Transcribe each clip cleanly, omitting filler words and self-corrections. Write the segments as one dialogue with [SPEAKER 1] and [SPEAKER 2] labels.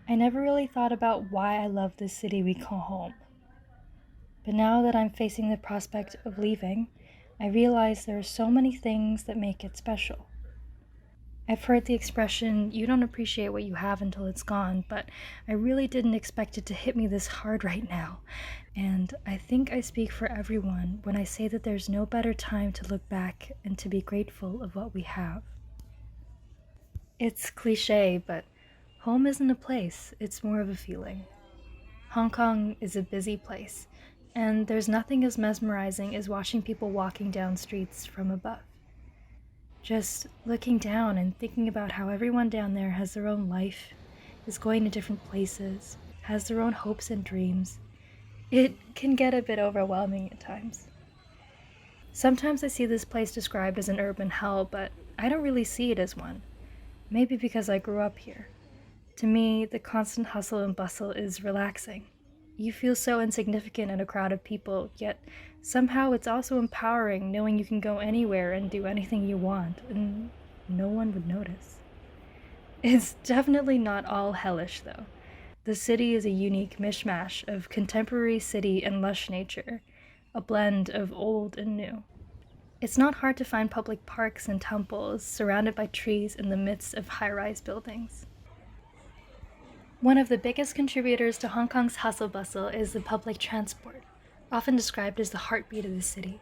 [SPEAKER 1] I never really thought about why I love this city we call home. But now that I'm facing the prospect of leaving, I realize there are so many things that make it special. I've heard the expression, you don't appreciate what you have until it's gone, but I really didn't expect it to hit me this hard right now. And I think I speak for everyone when I say that there's no better time to look back and to be grateful of what we have. It's cliche, but home isn't a place, it's more of a feeling. Hong Kong is a busy place, and there's nothing as mesmerizing as watching people walking down streets from above. Just looking down and thinking about how everyone down there has their own life, is going to different places, has their own hopes and dreams. It can get a bit overwhelming at times. Sometimes I see this place described as an urban hell, but I don't really see it as one. Maybe because I grew up here. To me, the constant hustle and bustle is relaxing. You feel so insignificant in a crowd of people, yet somehow it's also empowering knowing you can go anywhere and do anything you want, and no one would notice. It's definitely not all hellish, though. The city is a unique mishmash of contemporary city and lush nature, a blend of old and new. It's not hard to find public parks and temples surrounded by trees in the midst of high-rise buildings. One of the biggest contributors to Hong Kong's hustle bustle is the public transport, often described as the heartbeat of the city.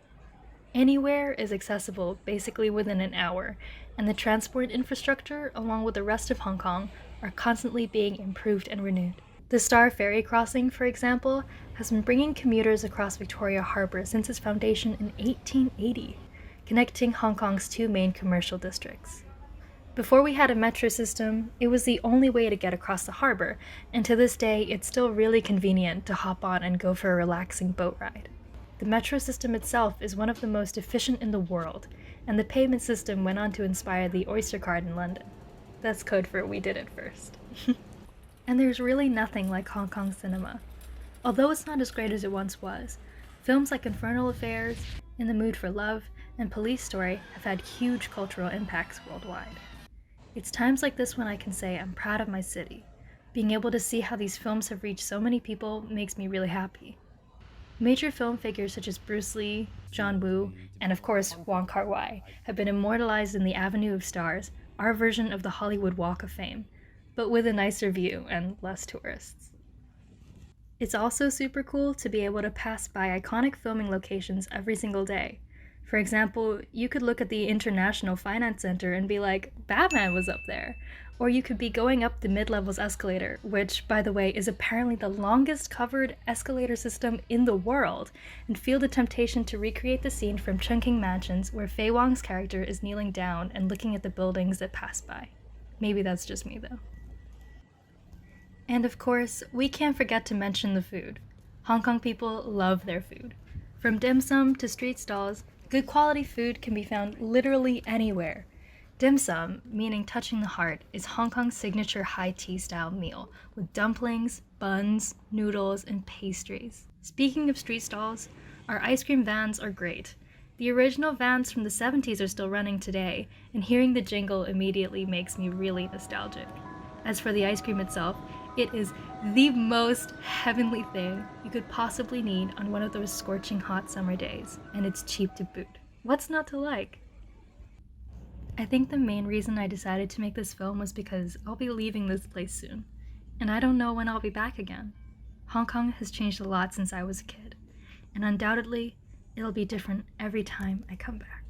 [SPEAKER 1] Anywhere is accessible basically within an hour, and the transport infrastructure, along with the rest of Hong Kong, are constantly being improved and renewed. The Star Ferry crossing, for example, has been bringing commuters across Victoria Harbour since its foundation in 1880, connecting Hong Kong's two main commercial districts. Before we had a metro system, it was the only way to get across the harbor, and to this day, it's still really convenient to hop on and go for a relaxing boat ride. The metro system itself is one of the most efficient in the world, and the payment system went on to inspire the Oyster card in London. That's code for we did it first. And there's really nothing like Hong Kong cinema. Although it's not as great as it once was, films like Infernal Affairs, In the Mood for Love, and Police Story have had huge cultural impacts worldwide. It's times like this when I can say I'm proud of my city. Being able to see how these films have reached so many people makes me really happy. Major film figures such as Bruce Lee, John Woo, and of course Wong Kar-wai have been immortalized in the Avenue of Stars, our version of the Hollywood Walk of Fame, but with a nicer view and less tourists. It's also super cool to be able to pass by iconic filming locations every single day. For example, you could look at the International Finance Center and be like, Batman was up there. Or you could be going up the mid-levels escalator, which, by the way, is apparently the longest covered escalator system in the world, and feel the temptation to recreate the scene from Chungking Mansions where Fei Wong's character is kneeling down and looking at the buildings that pass by. Maybe that's just me, though. And of course, we can't forget to mention the food. Hong Kong people love their food. From dim sum to street stalls, good quality food can be found literally anywhere. Dim sum, meaning touching the heart, is Hong Kong's signature high tea style meal, with dumplings, buns, noodles, and pastries. Speaking of street stalls, our ice cream vans are great. The original vans from the 70s are still running today, and hearing the jingle immediately makes me really nostalgic. As for the ice cream itself, it is the most heavenly thing you could possibly need on one of those scorching hot summer days, and it's cheap to boot. What's not to like? I think the main reason I decided to make this film was because I'll be leaving this place soon, and I don't know when I'll be back again. Hong Kong has changed a lot since I was a kid, and undoubtedly, it'll be different every time I come back.